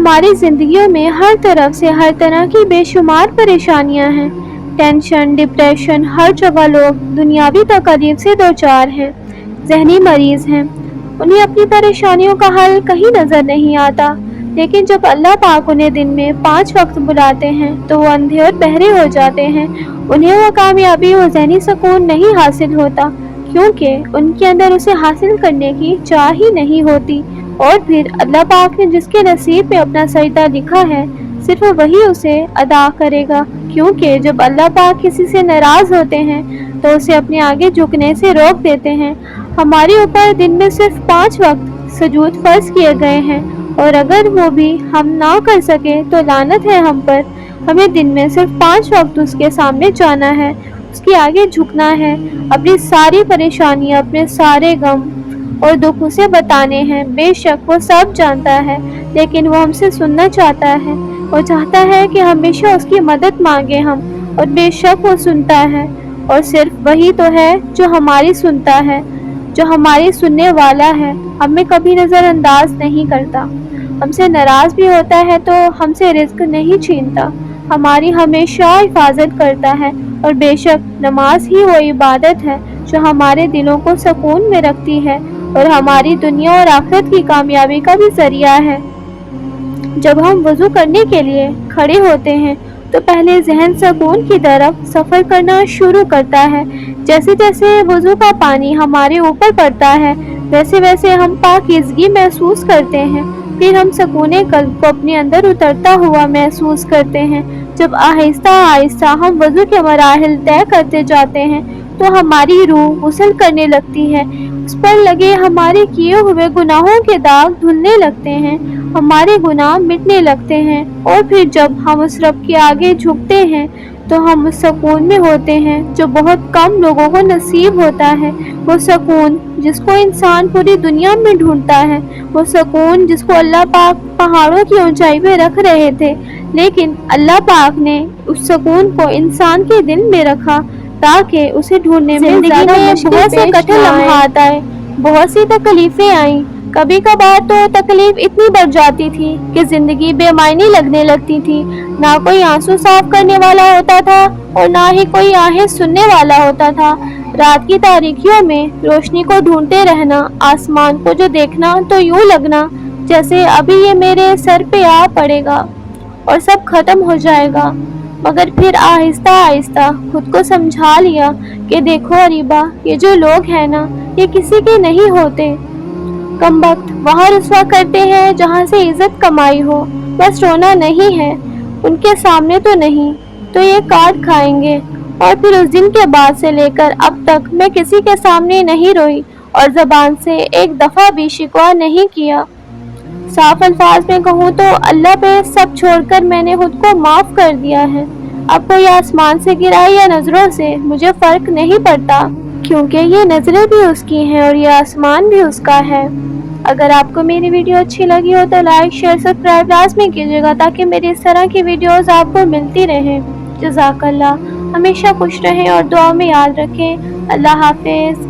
ہماری زندگیوں میں ہر طرف سے ہر طرح کی بے شمار پریشانیاں ہیں۔ ٹینشن، ڈپریشن، ہر جگہ لوگ دنیاوی تکالیف سے دوچار ہیں، ذہنی مریض ہیں۔ انہیں اپنی پریشانیوں کا حل کہیں نظر نہیں آتا، لیکن جب اللہ پاک انہیں دن میں 5 وقت بلاتے ہیں تو وہ اندھے اور بہرے ہو جاتے ہیں۔ انہیں وہ کامیابی اور ذہنی سکون نہیں حاصل ہوتا، کیونکہ ان کے اندر اسے حاصل کرنے کی چاہ ہی نہیں ہوتی۔ اور پھر اللہ پاک نے جس کے نصیب میں اپنا سجدہ لکھا ہے، صرف وہی اسے ادا کرے گا، کیونکہ جب اللہ پاک کسی سے ناراض ہوتے ہیں تو اسے اپنے آگے جھکنے سے روک دیتے ہیں۔ ہمارے اوپر دن میں صرف 5 وقت سجود فرض کیے گئے ہیں، اور اگر وہ بھی ہم نہ کر سکے تو لعنت ہے ہم پر۔ ہمیں دن میں صرف 5 وقت اس کے سامنے جانا ہے، اس کے آگے جھکنا ہے، اپنی ساری پریشانیاں، اپنے سارے غم اور دکھ اسے بتانے ہیں۔ بے شک وہ سب جانتا ہے، لیکن وہ ہم سے سننا چاہتا ہے۔ وہ چاہتا ہے کہ ہمیشہ اس کی مدد مانگے ہم، اور بے شک وہ سنتا ہے، اور صرف وہی تو ہے جو ہماری سنتا ہے، جو ہماری سننے والا ہے، ہمیں کبھی نظر انداز نہیں کرتا۔ ہم سے ناراض بھی ہوتا ہے تو ہم سے رزق نہیں چھینتا، ہماری ہمیشہ حفاظت کرتا ہے۔ اور بے شک نماز ہی وہ عبادت ہے جو ہمارے دلوں کو سکون میں رکھتی ہے اور ہماری دنیا اور آخرت کی کامیابی کا بھی ذریعہ ہے۔ جب ہم وضو کرنے کے لیے کھڑے ہوتے ہیں تو پہلے ذہن سکون کی طرف سفر کرنا شروع کرتا ہے۔ جیسے جیسے وضو کا پانی ہمارے اوپر پڑتا ہے، ویسے ویسے ہم پاکیزگی محسوس کرتے ہیں۔ پھر ہم سکون قلب کو اپنے اندر اترتا ہوا محسوس کرتے ہیں۔ جب آہستہ آہستہ ہم وضو کے مراحل طے کرتے جاتے ہیں تو ہماری روح غسل کرنے لگتی ہے، اس پر لگے ہمارے کیے ہوئے گناہوں کے داغ دھلنے لگتے ہیں، ہمارے گناہ مٹنے لگتے ہیں۔ اور پھر جب ہم اس رب کے آگے جھکتے ہیں تو ہم اس سکون میں ہوتے ہیں جو بہت کم لوگوں کو نصیب ہوتا ہے۔ وہ سکون جس کو انسان پوری دنیا میں ڈھونڈتا ہے، وہ سکون جس کو اللہ پاک پہاڑوں کی اونچائی پہ رکھ رہے تھے، لیکن اللہ پاک نے اس سکون کو انسان کے دل میں رکھا تاکہ اسے ڈھونڈنے میں زیادہ بہت سے کٹھن لمحات آئے، بہت سی تکلیفیں آئیں۔ کبھی کبھار تو تکلیف اتنی بڑھ جاتی تھی کہ زندگی بے معنی لگنے لگتی تھی۔ نہ کوئی آنسو صاف کرنے والا ہوتا تھا اور نہ ہی کوئی آہیں سننے والا ہوتا تھا۔ رات کی تاریکیوں میں روشنی کو ڈھونڈتے رہنا، آسمان کو جو دیکھنا تو یوں لگنا جیسے ابھی یہ میرے سر پہ آ پڑے گا اور سب ختم ہو جائے گا۔ مگر پھر آہستہ آہستہ خود کو سمجھا لیا کہ دیکھو اریبہ، یہ جو لوگ ہیں نا، یہ کسی کے نہیں ہوتے۔ کم وقت وہاں رسوا کرتے ہیں جہاں سے عزت کمائی ہو، بس رونا نہیں ہے، ان کے سامنے تو نہیں تو یہ کاٹ کھائیں گے۔ اور پھر اس دن کے بعد سے لے کر اب تک میں کسی کے سامنے نہیں روئی اور زبان سے ایک دفعہ بھی شکوہ نہیں کیا۔ صاف الفاظ میں کہوں تو اللہ پہ سب چھوڑ کر میں نے خود کو معاف کر دیا ہے۔ اب کوئی آسمان سے گرائے یا نظروں سے مجھے فرق نہیں پڑتا، کیونکہ یہ نظریں بھی اس کی ہیں اور یہ آسمان بھی اس کا ہے۔ اگر آپ کو میری ویڈیو اچھی لگی ہو تو لائک، شیئر، سبسکرائب لازمی کیجیے گا تاکہ میری اس طرح کی ویڈیوز آپ کو ملتی رہیں۔ جزاک اللہ۔ ہمیشہ خوش رہیں اور دعا میں یاد رکھیں۔ اللہ حافظ۔